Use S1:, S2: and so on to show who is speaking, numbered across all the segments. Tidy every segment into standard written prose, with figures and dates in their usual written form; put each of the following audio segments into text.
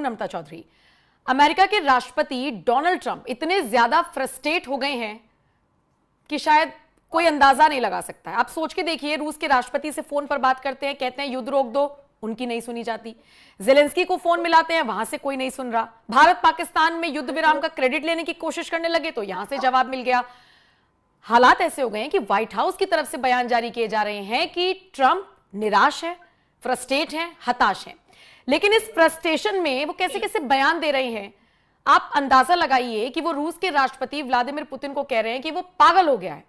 S1: नम्रता Chaudhary, America के राष्ट्रपति Donald Trump इतने ज्यादा फ्रस्ट्रेट हो गए हैं कि शायद कोई अंदाजा नहीं लगा सकता है। आप सोच के देखिए, रूस के राष्ट्रपति से फोन पर बात करते हैं, कहते हैं युद्ध रोक दो, उनकी नहीं सुनी जाती। जेलेंस्की को फोन मिलाते हैं, वहां से कोई नहीं सुन रहा। भारत पाकिस्तान में युद्ध विराम का क्रेडिट लेने की कोशिश करने लगे तो यहां से जवाब मिल गया। हालात ऐसे हो गए हैं कि व्हाइट हाउस की तरफ से बयान जारी किए जा रहे हैं कि ट्रंप निराश है, फ्रस्ट्रेट हैं, हताश हैं। लेकिन इस फ्रस्ट्रेशन में वो कैसे कैसे बयान दे रहे हैं, आप अंदाजा लगाइए कि वो रूस के राष्ट्रपति व्लादिमीर पुतिन को कह रहे हैं कि वो पागल हो गया है।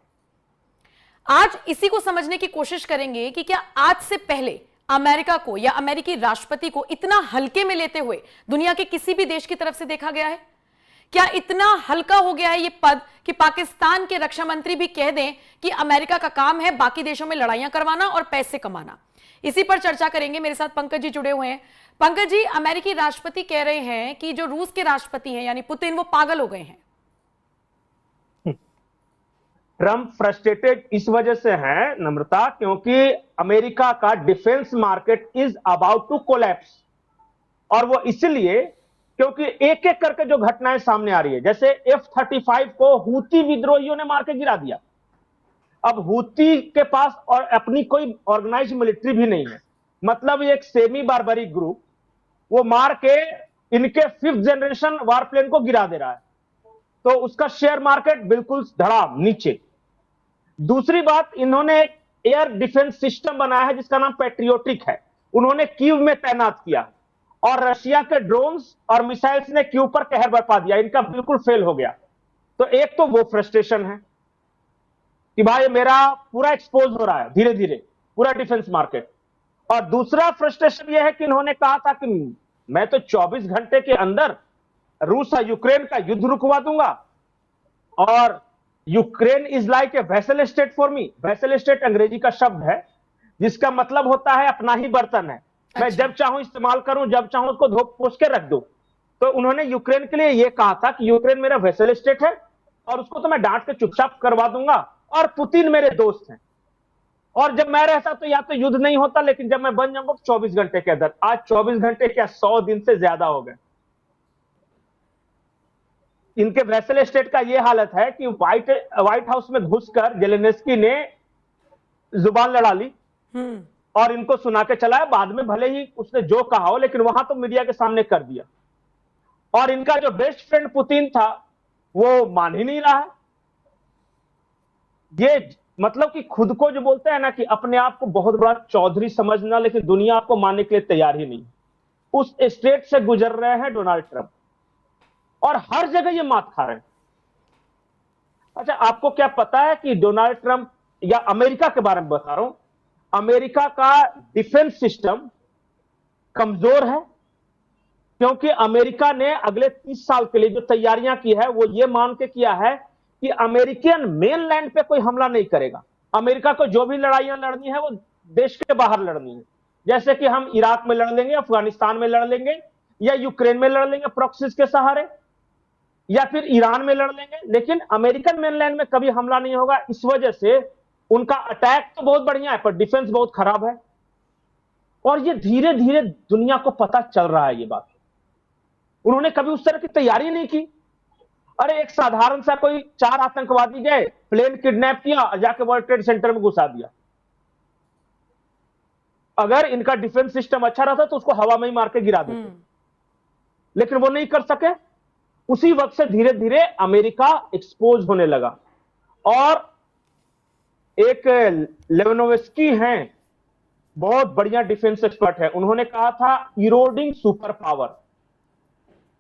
S1: आज इसी को समझने की कोशिश करेंगे कि क्या आज से पहले अमेरिका को या अमेरिकी राष्ट्रपति को इतना हल्के में लेते हुए दुनिया के किसी भी देश की तरफ से देखा गया है? क्या इतना हल्का हो गया है ये पद कि पाकिस्तान के रक्षा मंत्री भी कह दें कि अमेरिका का काम है बाकी देशों में लड़ाइयां करवाना और पैसे कमाना? इसी पर चर्चा करेंगे। मेरे साथ पंकज जी जुड़े हुए हैं। पंकज जी, अमेरिकी राष्ट्रपति कह रहे हैं कि जो रूस के राष्ट्रपति हैं यानी पुतिन, वो पागल हो गए हैं।
S2: ट्रंप फ्रस्ट्रेटेड इस वजह से है नम्रता, क्योंकि अमेरिका का defence market is about to collapse. और वो इसलिए क्योंकि एक एक करके जो घटनाएं सामने आ रही है, जैसे F-35 को हूती विद्रोहियों ने मार के गिरा दिया। अब हूती के पास और अपनी कोई ऑर्गेनाइज्ड मिलिट्री भी नहीं है, मतलब एक सेमी बारबरिक ग्रुप, वो मार के इनके 5th जनरेशन वारप्लेन को गिरा दे रहा है। तो उसका शेयर मार्केट बिल्कुल धड़ाम नीचे। दूसरी बात, इन्होंने एक एयर डिफेंस सिस्टम बनाया है जिसका नाम पैट्रियोटिक है, उन्होंने कीव में तैनात किया, और रशिया के ड्रोन्स और मिसाइल्स ने कीव पर कहर बरपा दिया, इनका बिल्कुल फेल हो गया। तो एक तो वो फ्रस्ट्रेशन है कि भाई मेरा पूरा एक्सपोज हो रहा है धीरे धीरे पूरा डिफेंस मार्केट। और दूसरा फ्रस्ट्रेशन यह है कि इन्होंने कहा था कि मैं तो 24 घंटे के अंदर रूस और यूक्रेन का युद्ध रुकवा दूंगा, और Ukraine is like a vessel state for me. Vessel state अंग्रेजी का शब्द है जिसका मतलब होता है अपना ही बर्तन है, मैं जब चाहूं इस्तेमाल करूं, जब चाहूं उसको धो पोंछ के रख दूं। तो उन्होंने यूक्रेन के लिए यह कहा था कि यूक्रेन मेरा वेसल स्टेट है और उसको तो मैं डांट के चुपचाप करवा दूंगा, और पुतिन मेरे दोस्त हैं, और जब मैं रहता तो या तो युद्ध नहीं होता, लेकिन जब मैं बन जाऊंगा 24 घंटे के अंदर। आज 24 घंटे क्या 100 दिन से ज्यादा हो गए। इनके वेसल स्टेट का यह हालत है कि व्हाइट हाउस में घुसकर जेलेंस्की ने जुबान लड़ा ली और इनको सुना के चला है। बाद में भले ही उसने जो कहा हो, लेकिन वहां तो मीडिया के सामने कर दिया। और इनका जो बेस्ट फ्रेंड पुतिन था वो मान ही नहीं रहा है। ये मतलब कि खुद को जो बोलते हैं ना कि अपने आप को बहुत बड़ा चौधरी समझना, लेकिन दुनिया आपको मानने के लिए तैयार ही नहीं, उस स्टेट से गुजर रहे हैं डोनाल्ड ट्रंप, और हर जगह ये मात खा रहे हैं। अच्छा, आपको क्या पता है कि डोनाल्ड ट्रंप, या अमेरिका के बारे में बता रहा हूं, अमेरिका का डिफेंस सिस्टम कमजोर है, क्योंकि अमेरिका ने अगले 30 साल के लिए जो तैयारियां की है वो ये मान के किया है कि अमेरिकन मेनलैंड पे कोई हमला नहीं करेगा। अमेरिका को जो भी लड़ाइयां लड़नी है वो देश के बाहर लड़नी है, जैसे कि हम इराक में लड़ लेंगे, अफगानिस्तान में लड़ लेंगे, या यूक्रेन में लड़ लेंगे प्रॉक्सीज के सहारे, या फिर ईरान में लड़ लेंगे, लेकिन अमेरिकन मेनलैंड में कभी हमला नहीं होगा। इस वजह से उनका अटैक तो बहुत बढ़िया है पर डिफेंस बहुत खराब है, और ये धीरे धीरे दुनिया को पता चल रहा है ये बात। उन्होंने कभी उस तरह की तैयारी नहीं की। अरे एक साधारण सा कोई 4 आतंकवादी गए, प्लेन किडनैप किया और जाके वर्ल्ड ट्रेड सेंटर में घुसा दिया। अगर इनका डिफेंस सिस्टम अच्छा रहता तो उसको हवा में ही मार के गिरा देते, लेकिन वो नहीं कर सके। उसी वक्त से धीरे धीरे अमेरिका एक्सपोज होने लगा। और एक लेविनोव्स्की हैं, बहुत बढ़िया डिफेंस एक्सपर्ट है, उन्होंने कहा था इरोडिंग सुपर पावर,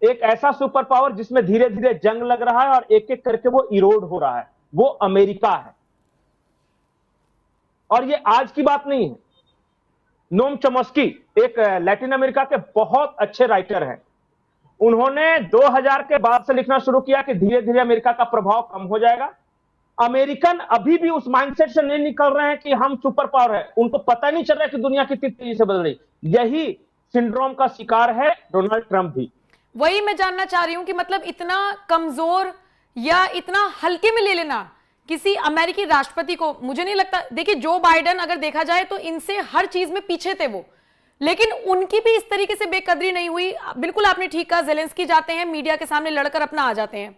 S2: एक ऐसा सुपर पावर जिसमें धीरे धीरे जंग लग रहा है और एक एक करके वो इरोड हो रहा है, वो अमेरिका है। और ये आज की बात नहीं है। नोम चॉम्स्की एक लैटिन अमेरिका के बहुत अच्छे राइटर हैं, उन्होंने 2000 के बाद से लिखना शुरू किया कि धीरे धीरे अमेरिका का प्रभाव कम हो जाएगा। अमेरिकन अभी भी उस माइंडसेट से नहीं निकल रहे हैं कि हम सुपर पावर है, उनको पता नहीं चल रहा है कि दुनिया कितनी तेजी से बदल रही। यही सिंड्रोम का शिकार है डोनाल्ड ट्रंप भी।
S1: वही मैं जानना चाह रही हूं कि मतलब इतना कमजोर या इतना हल्के में ले लेना किसी अमेरिकी राष्ट्रपति को, मुझे नहीं लगता। देखिए, जो बाइडेन अगर देखा जाए तो इनसे हर चीज में पीछे थे वो, लेकिन उनकी भी इस तरीके से बेकदरी नहीं हुई। बिल्कुल आपने ठीक कहा, जेलेंस्की जाते हैं मीडिया के सामने लड़कर अपना आ जाते हैं।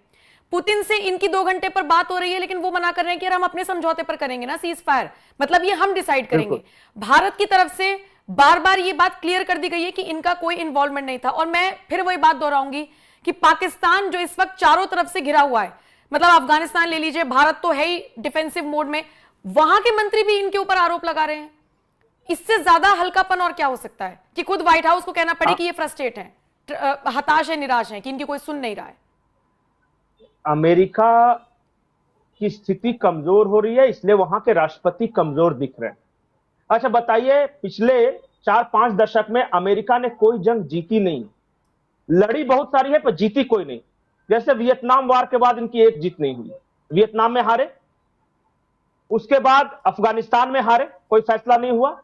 S1: पुतिन से इनकी 2 घंटे पर बात हो रही है, लेकिन वो मना कर रहे हैं कि यार हम अपने समझौते पर करेंगे ना, सीज फायर, मतलब ये हम डिसाइड करेंगे। भारत की तरफ से बार बार ये बात क्लियर कर दी गई है कि इनका कोई इन्वॉल्वमेंट नहीं था। और मैं फिर वही बात दोहराऊंगी कि पाकिस्तान जो इस वक्त चारों तरफ से घिरा हुआ है, मतलब अफगानिस्तान ले लीजिए, भारत तो है ही डिफेंसिव मोड में, वहां के मंत्री भी इनके ऊपर आरोप लगा रहे हैं। इससे ज्यादा हल्कापन और क्या हो सकता है कि खुद व्हाइट हाउस को कहना पड़े कि ये फ्रस्ट्रेट है, हताश है, निराश है कि इनकी कोई सुन नहीं रहा है।
S2: अमेरिका की स्थिति कमजोर हो रही है, इसलिए वहां के राष्ट्रपति कमजोर दिख रहे हैं। अच्छा बताइए, पिछले 4-5 दशक में अमेरिका ने कोई जंग जीती नहीं, लड़ी बहुत सारी है पर जीती कोई नहीं। जैसे वियतनाम वार के बाद इनकी एक जीत नहीं हुई, वियतनाम में हारे, उसके बाद अफगानिस्तान में हारे, कोई फैसला नहीं हुआ,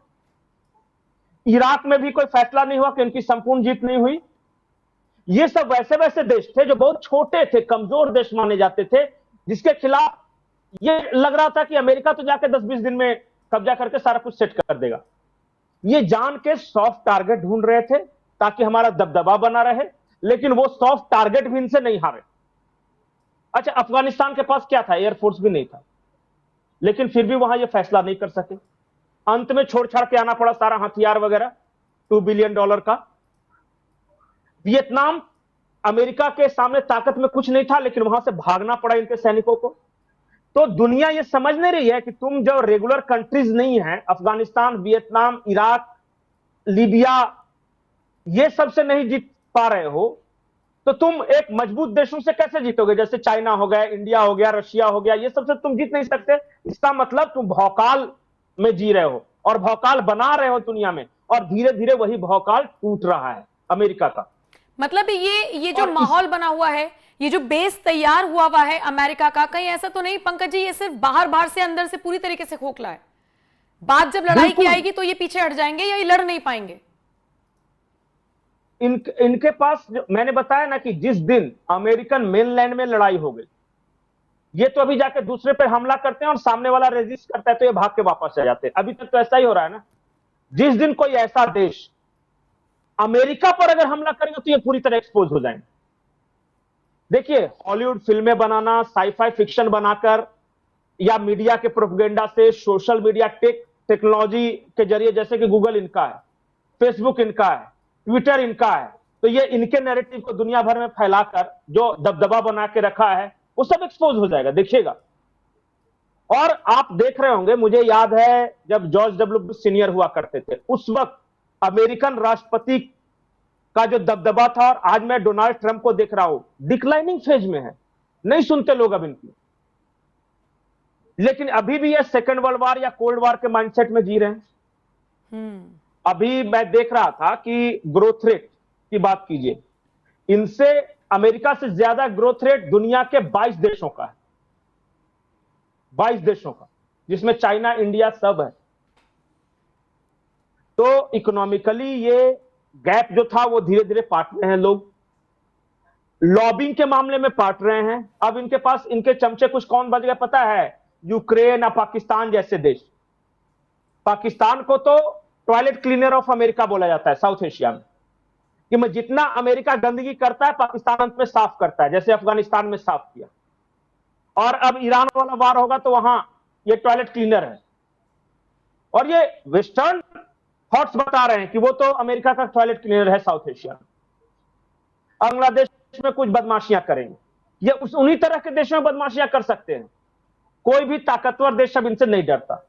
S2: इराक में भी कोई फैसला नहीं हुआ कि उनकी संपूर्ण जीत नहीं हुई। ये सब वैसे वैसे देश थे जो बहुत छोटे थे, कमजोर देश माने जाते थे, जिसके खिलाफ ये लग रहा था कि अमेरिका तो जाके 10-20 दिन में कब्जा करके सारा कुछ सेट कर देगा। ये जान के सॉफ्ट टारगेट ढूंढ रहे थे ताकि हमारा दबदबा बना रहे, लेकिन वो सॉफ्ट टारगेट भी इनसे नहीं हारे। अच्छा, अफगानिस्तान के पास क्या था? एयरफोर्स भी नहीं था, लेकिन फिर भी वहां ये फैसला नहीं कर सके। अंत में छोड़ छाड़ के आना पड़ा सारा हथियार वगैरह, $2 बिलियन का। वियतनाम, अमेरिका के सामने ताकत में कुछ नहीं था, लेकिन वहां से भागना पड़ा इनके सैनिकों को। तो दुनिया ये समझ नहीं रही है कि तुम जो रेगुलर कंट्रीज नहीं है, अफगानिस्तान, वियतनाम, इराक, लीबिया, ये सबसे नहीं जीत पा रहे हो, तो तुम एक मजबूत देशों से कैसे जीतोगे? जैसे चाइना हो गया, इंडिया हो गया, रशिया हो गया, ये सबसे तुम जीत नहीं सकते। इसका मतलब तुम भौकाल में जी रहे हो और भौकाल बना रहे हो दुनिया में, और धीरे धीरे वही भौकाल टूट रहा है अमेरिका का।
S1: मतलब ये जो माहौल बना हुआ है, ये जो बेस तैयार हुआ है अमेरिका का, कहीं ऐसा तो नहीं पंकज जी ये सिर्फ बाहर बाहर से अंदर से पूरी तरीके से खोखला है? बात जब लड़ाई की आएगी तो ये पीछे हट जाएंगे या ये लड़ नहीं पाएंगे?
S2: इनके पास मैंने बताया ना कि जिस दिन अमेरिकन मेनलैंड में लड़ाई हो गई, ये तो अभी जाके दूसरे पे हमला करते हैं और सामने वाला रेजिस्ट करता है तो ये भाग के वापस आ जाते हैं। अभी तक तो ऐसा ही हो रहा है ना। जिस दिन कोई ऐसा देश अमेरिका पर अगर हमला करेंगे तो ये पूरी तरह एक्सपोज हो जाएंगे। देखिए, हॉलीवुड फिल्में बनाना, साइफाई फिक्शन बनाकर, या मीडिया के प्रोपेगेंडा से, सोशल मीडिया टेक्नोलॉजी के जरिए, जैसे कि गूगल इनका है, फेसबुक इनका है, ट्विटर इनका है, तो ये इनके नैरेटिव को दुनिया भर में फैलाकर जो दबदबा बना के रखा है वो सब एक्सपोज हो जाएगा, देखिएगा। और आप देख रहे होंगे, मुझे याद है जब जॉर्ज डब्ल्यू बुश सीनियर हुआ करते थे, उस वक्त अमेरिकन राष्ट्रपति का जो दबदबा था, और आज मैं डोनाल्ड ट्रंप को देख रहा हूं, डिक्लाइनिंग फेज में है, नहीं सुनते लोग अब इनकी। लेकिन अभी भी ये सेकेंड वर्ल्ड वॉर या कोल्ड वॉर के माइंडसेट में जी रहे हैं। अभी मैं देख रहा था कि ग्रोथ रेट की बात कीजिए, इनसे अमेरिका से ज्यादा ग्रोथ रेट दुनिया के 22 देशों का है, 22 देशों का, जिसमें चाइना, इंडिया सब है। तो इकोनॉमिकली ये गैप जो था वो धीरे धीरे पाट रहे हैं लोग, लॉबिंग के मामले में पाट रहे हैं। अब इनके पास इनके चमचे कुछ कौन बच गए पता है? यूक्रेन या पाकिस्तान जैसे देश। पाकिस्तान को तो टॉयलेट क्लीनर ऑफ अमेरिका बोला जाता है साउथ एशिया में, कि मैं जितना अमेरिका गंदगी करता है पाकिस्तान अंत में साफ करता है, जैसे अफगानिस्तान में साफ किया। और अब ईरान वाला वार होगा तो वहां ये टॉयलेट क्लीनर है। और ये वेस्टर्न थॉट्स बता रहे हैं कि वो तो अमेरिका का टॉयलेट क्लीनर है साउथ एशिया में। बांग्लादेश में कुछ बदमाशियां करेंगे, ये उन्हीं तरह के देशों में बदमाशियां कर सकते हैं। कोई भी ताकतवर देश अब इनसे नहीं डरता।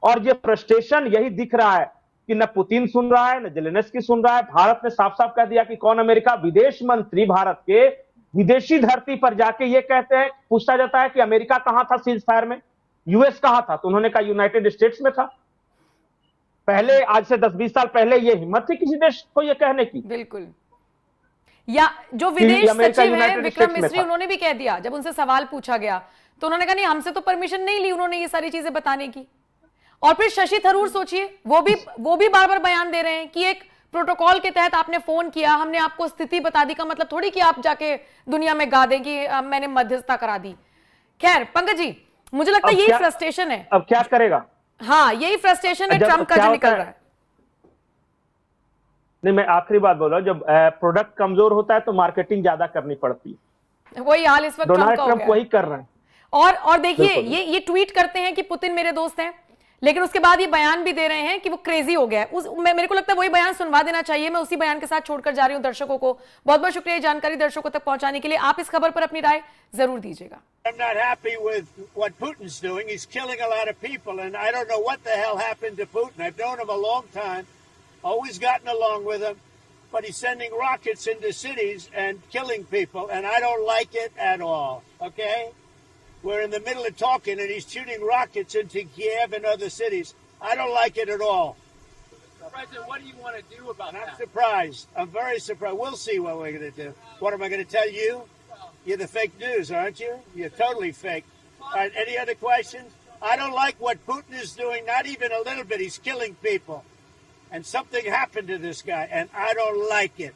S2: और ये फ्रस्ट्रेशन यही दिख रहा है कि न पुतिन सुन रहा है, न जेलेंस्की सुन रहा है। भारत ने साफ साफ कह दिया कि कौन अमेरिका, विदेश मंत्री भारत के विदेशी धरती पर जाके ये कहते हैं, पूछा जाता है कि अमेरिका कहां था सीज फायर में, यूएस कहां था, तो उन्होंने कहा यूनाइटेड स्टेट्स में था। पहले, आज से 10-20 साल पहले ये हिम्मत थी किसी देश को ये कहने की?
S1: बिल्कुल। या जो विदेश सचिव है विक्रम मिस्री, उन्होंने भी कह दिया, जब उनसे सवाल पूछा गया तो उन्होंने कहा नहीं, हमसे तो परमिशन नहीं ली उन्होंने ये सारी चीजें बताने की। और फिर शशि थरूर सोचिए, वो भी बार बार बयान दे रहे हैं कि एक प्रोटोकॉल के तहत आपने फोन किया, हमने आपको स्थिति बता दी, का मतलब थोड़ी कि आप जाके दुनिया में गा दें कि मैंने मध्यस्थता करा दी। खैर पंकज जी, मुझे लगता है यही फ्रस्ट्रेशन है।
S2: अब क्या करेगा?
S1: हाँ, यही फ्रस्ट्रेशन है ट्रंप का जो निकल रहा है।
S2: नहीं, मैं आखिरी बात बोल रहा हूँ, जब प्रोडक्ट कमजोर होता है तो मार्केटिंग ज्यादा करनी पड़ती है।
S1: वही हाल इस वक्त ट्रम्प
S2: डोनाल्ड
S1: का हो
S2: ट्रंप
S1: गया
S2: वही कर रहे हैं।
S1: और देखिए
S2: बिल्कुल।
S1: ये ट्वीट करते हैं कि पुतिन मेरे दोस्त हैं, लेकिन उसके बाद ये बयान भी दे रहे हैं कि वो क्रेजी हो गया है। मेरे को लगता है वही बयान सुनवा देना चाहिए। मैं उसी बयान के साथ छोड़कर जा रही हूं दर्शकों को। बहुत बहुत शुक्रिया जानकारी दर्शकों तक पहुंचाने के लिए। आप इस खबर पर अपनी राय जरूर दीजिएगा।
S3: I'm not happy with what Putin's doing. He's killing a lot of people, and I don't know what the hell happened to Putin. I've known him a long time, always gotten along with him, but he's sending rockets into cities and killing people, and I don't like it at all, okay? We're in the middle of talking, and he's shooting rockets into Kiev and other cities. I don't like it at all.
S4: President, what do you want to do about that?
S3: I'm surprised. I'm very surprised. We'll see what we're going to do. What am I going to tell you? You're the fake news, aren't you? You're totally fake. All right, any other questions? I don't like what Putin is doing, not even a little bit. He's killing people. And something happened to this guy, and I don't like it.